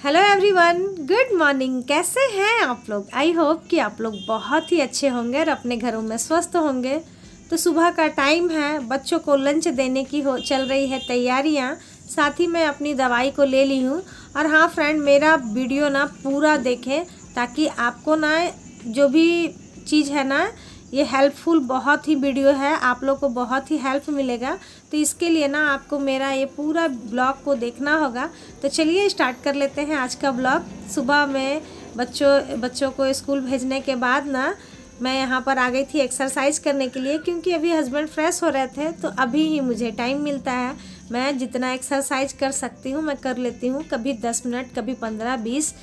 Hello everyone, good morning. कैसे हैं आप लोग? आई होप कि आप लोग बहुत ही अच्छे होंगे और अपने घरों में स्वस्थ होंगे। तो सुबह का टाइम है, बच्चों को लंच देने की चल रही है तैयारियां। साथ ही मैं अपनी दवाई को ले ली हूँ। और हाँ फ्रेंड, मेरा वीडियो ना पूरा देखें ताकि आपको ना जो भी चीज़ है ना, ये हेल्पफुल बहुत ही वीडियो है, आप लोग को बहुत ही हेल्प मिलेगा। तो इसके लिए ना आपको मेरा ये पूरा ब्लॉग को देखना होगा। तो चलिए स्टार्ट कर लेते हैं आज का ब्लॉग। सुबह में बच्चों को स्कूल भेजने के बाद ना मैं यहाँ पर आ गई थी एक्सरसाइज करने के लिए, क्योंकि अभी हस्बैंड फ्रेश हो रहे थे तो अभी ही मुझे टाइम मिलता है। मैं जितना एक्सरसाइज कर सकती हूँ मैं कर लेती हूँ, कभी 10 मिनट, कभी 15-20,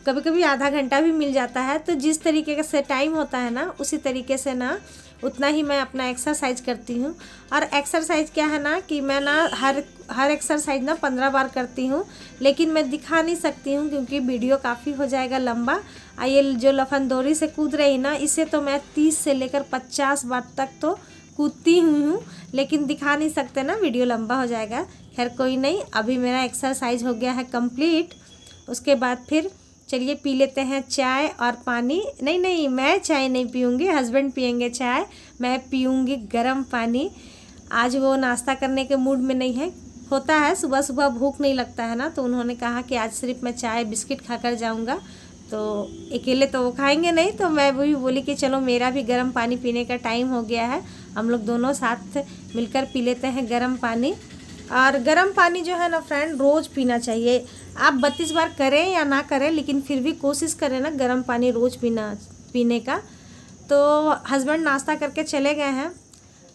कभी कभी आधा घंटा भी मिल जाता है। तो जिस तरीके से टाइम होता है ना, उसी तरीके से ना उतना ही मैं अपना एक्सरसाइज करती हूँ। और एक्सरसाइज क्या है ना कि मैं ना हर एक्सरसाइज ना 15 बार करती हूँ, लेकिन मैं दिखा नहीं सकती हूँ क्योंकि वीडियो काफ़ी हो जाएगा लंबा। ये जो लफनदोरी से कूद रही ना, इसे तो मैं 30 से लेकर 50 बार तक तो कूदती हूँ, लेकिन दिखा नहीं सकते ना, वीडियो लंबा हो जाएगा। खैर कोई नहीं, अभी मेरा एक्सरसाइज हो गया है कंप्लीट। उसके बाद फिर चलिए पी लेते हैं चाय और पानी। नहीं, मैं चाय नहीं पीऊँगी, हस्बैंड पियेंगे चाय, मैं पीऊँगी गर्म पानी। आज वो नाश्ता करने के मूड में नहीं है। होता है सुबह सुबह भूख नहीं लगता है ना, तो उन्होंने कहा कि आज सिर्फ मैं चाय बिस्किट खाकर जाऊँगा। तो अकेले तो वो खाएंगे नहीं, तो मैं वही बोली कि चलो मेरा भी गर्म पानी पीने का टाइम हो गया है, हम लोग दोनों साथ मिलकर पी लेते हैं गर्म पानी। और गर्म पानी जो है ना फ्रेंड, रोज़ पीना चाहिए। आप 32 बार करें या ना करें, लेकिन फिर भी कोशिश करें ना गर्म पानी रोज़ पीने का। तो हस्बैंड नाश्ता करके चले गए हैं।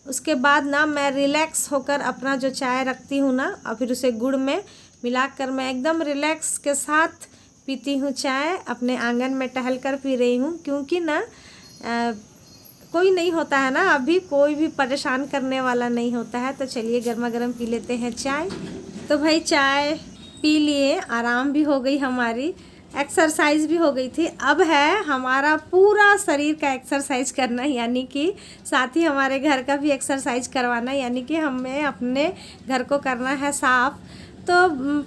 उसके बाद ना मैं रिलैक्स होकर अपना जो चाय रखती हूँ ना, और फिर उसे गुड़ में मिलाकर मैं एकदम रिलैक्स के साथ पीती हूँ चाय। अपने आंगन में टहल कर पी रही हूँ, क्योंकि ना कोई नहीं होता है ना, अभी कोई भी परेशान करने वाला नहीं होता है। तो चलिए गर्मा गर्म पी लेते हैं चाय। तो भाई चाय पी लिए, आराम भी हो गई हमारी, एक्सरसाइज भी हो गई थी। अब है हमारा पूरा शरीर का एक्सरसाइज करना, यानी कि साथ ही हमारे घर का भी एक्सरसाइज करवाना, यानी कि हमें अपने घर को करना है साफ़। तो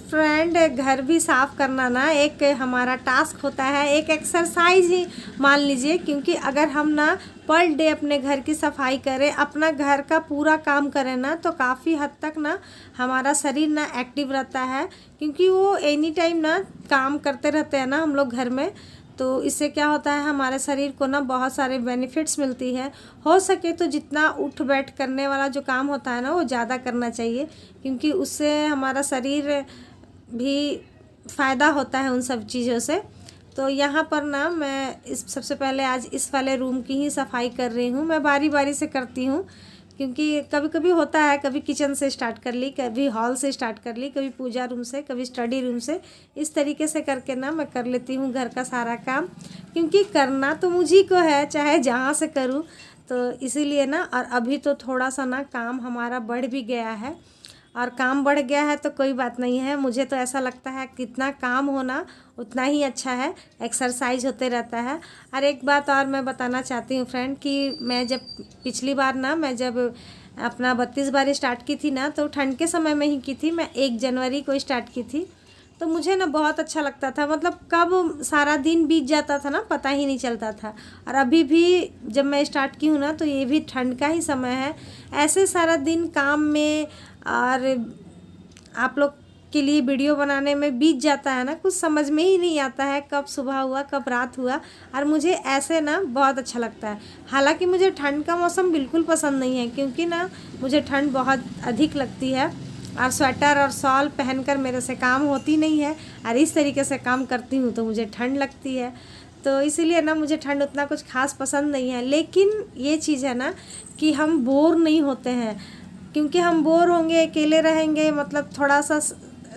फ्रेंड, घर भी साफ़ करना ना एक हमारा टास्क होता है, एक एक्सरसाइज ही मान लीजिए। क्योंकि अगर हम ना पर डे अपने घर की सफाई करें, अपना घर का पूरा काम करें ना, तो काफ़ी हद तक ना हमारा शरीर ना एक्टिव रहता है। क्योंकि वो एनी टाइम ना काम करते रहते हैं ना हम लोग घर में। तो इससे क्या होता है, हमारे शरीर को ना बहुत सारे बेनिफिट्स मिलती है। हो सके तो जितना उठ बैठ करने वाला जो काम होता है ना, वो ज़्यादा करना चाहिए, क्योंकि उससे हमारा शरीर भी फ़ायदा होता है उन सब चीज़ों से। तो यहाँ पर ना मैं सबसे पहले आज इस वाले रूम की ही सफाई कर रही हूँ। मैं बारी बारी से करती हूँ, क्योंकि कभी कभी होता है, कभी किचन से स्टार्ट कर ली, कभी हॉल से स्टार्ट कर ली, कभी पूजा रूम से, कभी स्टडी रूम से। इस तरीके से करके ना मैं कर लेती हूँ घर का सारा काम, क्योंकि करना तो मुझी को है, चाहे जहाँ से करूँ। तो इसीलिए ना, और अभी तो थोड़ा सा ना काम हमारा बढ़ भी गया है। और काम बढ़ गया है तो कोई बात नहीं है, मुझे तो ऐसा लगता है कितना काम होना उतना ही अच्छा है, एक्सरसाइज होते रहता है। और एक बात और मैं बताना चाहती हूँ फ्रेंड, कि मैं जब पिछली बार ना, मैं जब अपना 32 बार स्टार्ट की थी ना, तो ठंड के समय में ही की थी। मैं 1 जनवरी को स्टार्ट की थी। तो मुझे ना बहुत अच्छा लगता था, मतलब कब सारा दिन बीत जाता था ना, पता ही नहीं चलता था। और अभी भी जब मैं स्टार्ट की हूँ ना, तो ये भी ठंड का ही समय है। ऐसे सारा दिन काम में और आप लोग के लिए वीडियो बनाने में बीत जाता है ना, कुछ समझ में ही नहीं आता है कब सुबह हुआ कब रात हुआ। और मुझे ऐसे ना बहुत अच्छा लगता है। हालांकि मुझे ठंड का मौसम बिल्कुल पसंद नहीं है, क्योंकि ना मुझे ठंड बहुत अधिक लगती है, और स्वेटर और शॉल पहनकर मेरे से काम होती नहीं है। और इस तरीके से काम करती हूँ तो मुझे ठंड लगती है। तो इसीलिए ना मुझे ठंड उतना कुछ खास पसंद नहीं है। लेकिन ये चीज़ है ना कि हम बोर नहीं होते हैं, क्योंकि हम बोर होंगे, अकेले रहेंगे, मतलब थोड़ा सा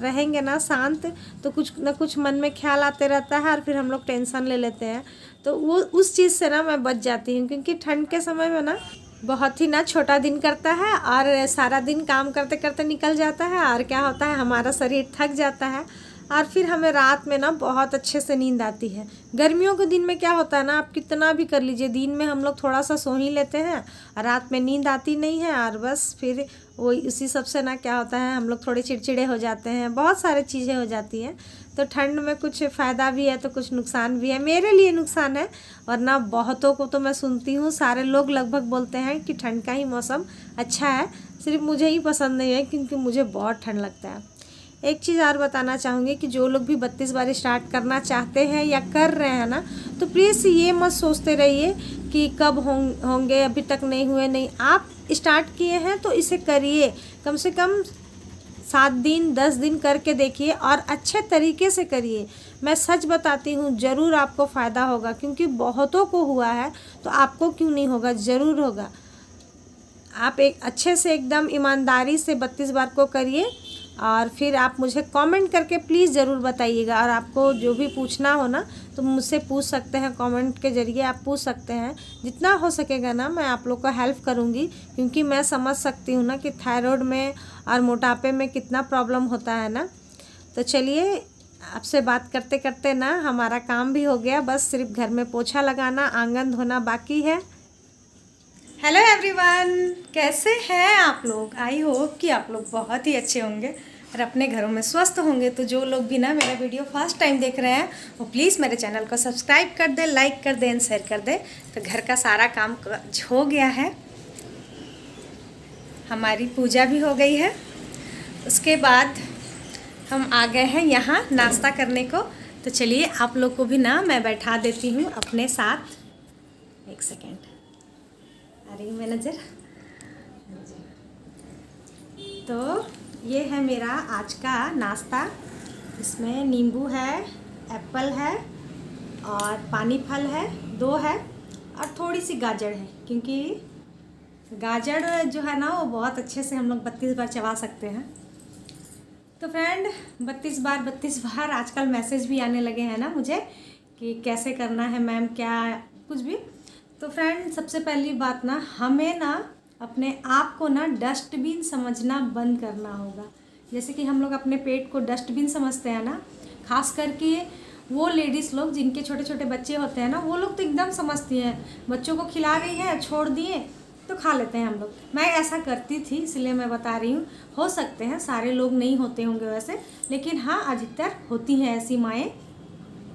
रहेंगे ना शांत, तो कुछ ना कुछ मन में ख्याल आते रहता है, और फिर हम लोग टेंशन ले लेते हैं। तो वो उस चीज़ से ना मैं बच जाती हूँ, क्योंकि ठंड के समय में ना बहुत ही ना छोटा दिन करता है, और सारा दिन काम करते करते निकल जाता है, और क्या होता है, हमारा शरीर थक जाता है। और फिर हमें रात में ना बहुत अच्छे से नींद आती है। गर्मियों के दिन में क्या होता है ना, आप कितना भी कर लीजिए, दिन में हम लोग थोड़ा सा सो ही लेते हैं और रात में नींद आती नहीं है, और बस फिर वही उसी सब से ना क्या होता है, हम लोग थोड़े चिड़चिड़े हो जाते हैं, बहुत सारी चीज़ें हो जाती हैं। तो ठंड में कुछ फ़ायदा भी है तो कुछ नुकसान भी है। मेरे लिए नुकसान है, वरना बहुतों को तो मैं सुनती हूँ, सारे लोग लगभग बोलते हैं कि ठंड का ही मौसम अच्छा है, सिर्फ मुझे ही पसंद नहीं है क्योंकि मुझे बहुत ठंड लगता है। एक चीज़ और बताना चाहूँगी कि जो लोग भी 32 बार स्टार्ट करना चाहते हैं या कर रहे हैं ना, तो प्लीज़ ये मत सोचते रहिए कि कब होंगे, अभी तक नहीं हुए। नहीं, आप स्टार्ट किए हैं तो इसे करिए, कम से कम 7 दिन 10 दिन करके देखिए और अच्छे तरीके से करिए। मैं सच बताती हूँ, ज़रूर आपको फ़ायदा होगा, क्योंकि बहुतों को हुआ है तो आपको क्यों नहीं होगा, ज़रूर होगा। आप एक अच्छे से एकदम ईमानदारी से 32 बार को करिए और फिर आप मुझे कमेंट करके प्लीज़ ज़रूर बताइएगा। और आपको जो भी पूछना हो ना तो मुझसे पूछ सकते हैं, कमेंट के ज़रिए आप पूछ सकते हैं। जितना हो सकेगा ना मैं आप लोग को हेल्प करूँगी, क्योंकि मैं समझ सकती हूँ ना कि थायराइड में और मोटापे में कितना प्रॉब्लम होता है ना। तो चलिए, आपसे बात करते करते ना हमारा काम भी हो गया, बस सिर्फ घर में पोछा लगाना, आंगन धोना बाकी है। हेलो एवरीवन, कैसे हैं आप लोग? आई होप कि आप लोग बहुत ही अच्छे होंगे और अपने घरों में स्वस्थ होंगे। तो जो लोग भी ना मेरा वीडियो फर्स्ट टाइम देख रहे हैं वो प्लीज़ मेरे चैनल को सब्सक्राइब कर दें, लाइक कर दें, शेयर कर दें। तो घर का सारा काम हो गया है, हमारी पूजा भी हो गई है। उसके बाद हम आ गए हैं यहाँ नाश्ता करने को। तो चलिए आप लोग को भी ना मैं बैठा देती हूँ अपने साथ। एक सेकेंड, आ रही हूँ मैं नज़र। तो ये है मेरा आज का नाश्ता। इसमें नींबू है, एप्पल है और पानी फल है, 2 है और थोड़ी सी गाजर है, क्योंकि गाजर जो है ना वो बहुत अच्छे से हम लोग 32 बार चबा सकते हैं। तो फ्रेंड 32 बार आजकल मैसेज भी आने लगे हैं ना मुझे कि कैसे करना है मैम, क्या कुछ भी। तो फ्रेंड सबसे पहली बात ना, हमें ना अपने आप को ना डस्टबिन समझना बंद करना होगा। जैसे कि हम लोग अपने पेट को डस्टबिन समझते हैं ना, खास करके वो लेडीज़ लोग जिनके छोटे छोटे बच्चे होते हैं ना, वो लोग तो एकदम समझती हैं, बच्चों को खिला रही है, छोड़ दिए तो खा लेते हैं हम लोग। मैं ऐसा करती थी, इसलिए मैं बता रही हूँ। हो सकते हैं सारे लोग नहीं होते होंगे वैसे, लेकिन हाँ अधिकतर होती हैं ऐसी माएँ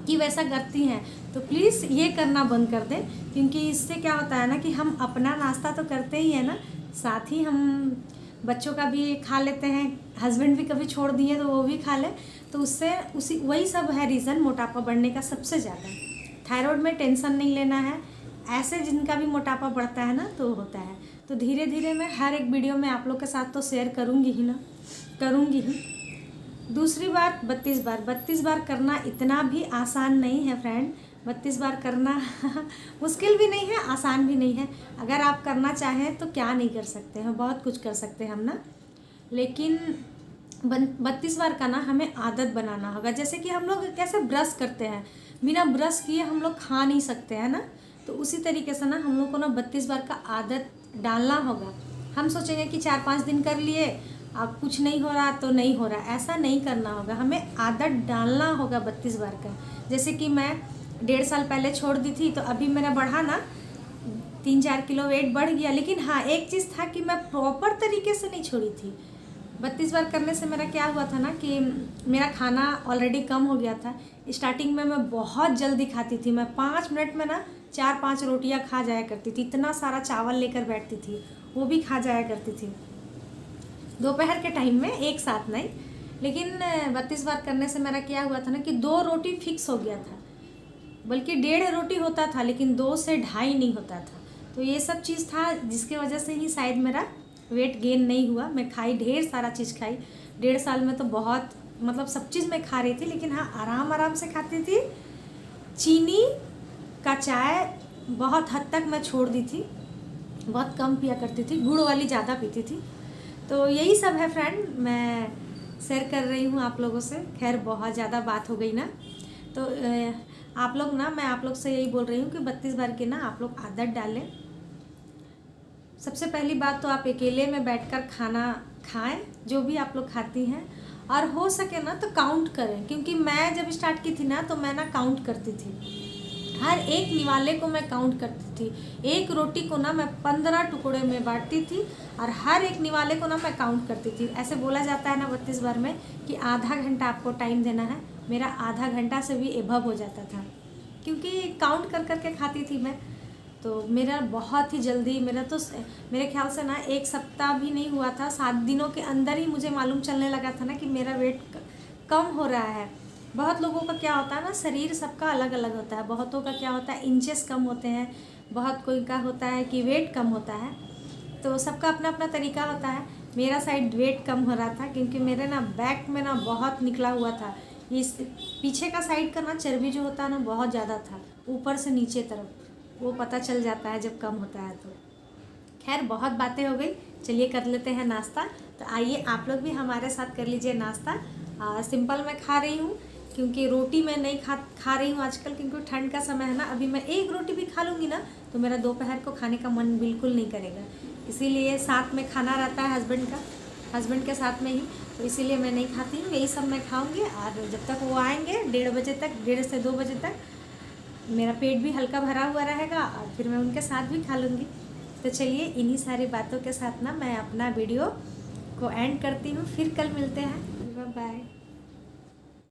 कि वैसा करती हैं। तो प्लीज़ ये करना बंद कर दें, क्योंकि इससे क्या होता है ना कि हम अपना नाश्ता तो करते ही है ना, साथ ही हम बच्चों का भी खा लेते हैं, हस्बैंड भी कभी छोड़ दिए तो वो भी खा लें। तो उससे वही सब है रीज़न मोटापा बढ़ने का सबसे ज़्यादा। थायराइड में टेंशन नहीं लेना है, ऐसे जिनका भी मोटापा बढ़ता है ना तो होता है। तो धीरे धीरे मैं हर एक वीडियो में आप लोग के साथ तो शेयर करूँगी ही ना, करूँगी ही। दूसरी बात, 32 बार करना इतना भी आसान नहीं है फ्रेंड। 32 बार करना मुश्किल भी नहीं है, आसान भी नहीं है। अगर आप करना चाहें तो क्या नहीं कर सकते हैं, बहुत कुछ कर सकते हैं हम ना। लेकिन 32 बार का ना हमें आदत बनाना होगा। जैसे कि हम लोग कैसे ब्रश करते हैं, बिना ब्रश किए हम लोग खा नहीं सकते हैं ना, तो उसी तरीके से ना हम लोग को ना 32 बार का आदत डालना होगा। हम सोचेंगे कि 4-5 दिन कर लिए, अब कुछ नहीं हो रहा तो नहीं हो रहा, ऐसा नहीं करना होगा। हमें आदत डालना होगा 32 बार का। जैसे कि मैं 1.5 साल पहले छोड़ दी थी, तो अभी मेरा बढ़ा ना 3-4 किलो वेट बढ़ गया। लेकिन हाँ एक चीज़ था कि मैं प्रॉपर तरीके से नहीं छोड़ी थी। 32 बार करने से मेरा क्या हुआ था ना कि मेरा खाना ऑलरेडी कम हो गया था। स्टार्टिंग में मैं बहुत जल्दी खाती थी, मैं 5 मिनट में ना 4-5 रोटियां खा जाया करती थी। इतना सारा चावल लेकर बैठती थी, वो भी खा जाया करती थी दोपहर के टाइम में, एक साथ नहीं। लेकिन 32 बार करने से मेरा क्या हुआ था ना कि 2 रोटी फिक्स हो गया था, बल्कि 1.5 रोटी होता था, लेकिन 2 से 2.5 नहीं होता था। तो ये सब चीज़ था जिसके वजह से ही शायद मेरा वेट गेन नहीं हुआ। मैं खाई, ढेर सारा चीज़ खाई 1.5 साल में, तो बहुत मतलब सब चीज़ मैं खा रही थी। लेकिन हाँ आराम से खाती थी। चीनी का चाय बहुत हद तक मैं छोड़ दी थी, बहुत कम पिया करती थी, गुड़ वाली ज़्यादा पीती थी। तो यही सब है फ्रेंड, मैं शेयर कर रही हूँ आप लोगों से। खैर बहुत ज़्यादा बात हो गई ना, तो आप लोग ना, मैं आप लोग से यही बोल रही हूँ कि 32 बार की ना आप लोग आदत डालें। सबसे पहली बात तो आप अकेले में बैठकर खाना खाएं, जो भी आप लोग खाती हैं। और हो सके ना तो काउंट करें, क्योंकि मैं जब स्टार्ट की थी ना तो मैं ना काउंट करती थी, हर एक निवाले को मैं काउंट करती थी। एक रोटी को ना मैं 15 टुकड़े में बांटती थी और हर एक निवाले को ना मैं काउंट करती थी। ऐसे बोला जाता है ना 32 बार में कि आधा घंटा आपको टाइम देना है। मेरा आधा घंटा से भी एभव हो जाता था, क्योंकि काउंट कर कर के खाती थी मैं। तो मेरा बहुत ही जल्दी, मेरे ख्याल से ना 1 सप्ताह भी नहीं हुआ था, 7 दिनों के अंदर ही मुझे मालूम चलने लगा था ना कि मेरा वेट कम हो रहा है। बहुत लोगों का क्या होता है ना, शरीर सबका अलग अलग होता है। बहुतों का क्या होता है, इंचेस कम होते हैं, बहुत कोई का होता है कि वेट कम होता है। तो सबका अपना अपना तरीका होता है। मेरा साइड वेट कम हो रहा था, क्योंकि मेरे ना बैक में ना बहुत निकला हुआ था। इस पीछे का साइड का ना चर्बी जो होता है ना बहुत ज़्यादा था, ऊपर से नीचे तरफ, वो पता चल जाता है जब कम होता है तो। खैर बहुत बातें हो गई, चलिए कर लेते हैं नाश्ता। तो आइए आप लोग भी हमारे साथ कर लीजिए नाश्ता। सिंपल मैं खा रही हूँ, क्योंकि रोटी मैं नहीं खा रही हूँ आजकल, क्योंकि ठंड का समय है ना। अभी मैं एक रोटी भी खा लूँगी ना तो मेरा दोपहर को खाने का मन बिल्कुल नहीं करेगा। इसीलिए साथ में खाना रहता है हस्बैंड के साथ में ही, तो इसीलिए मैं नहीं खाती हूँ। यही सब मैं खाऊँगी, और जब तक वो आएंगे 1:30 बजे तक, 1:30 से 2 बजे तक मेरा पेट भी हल्का भरा हुआ रहेगा, और फिर मैं उनके साथ भी खा लूँगी। तो चलिए इन्हीं सारी बातों के साथ ना मैं अपना वीडियो को एंड करती हूँ। फिर कल मिलते हैं। Bye bye.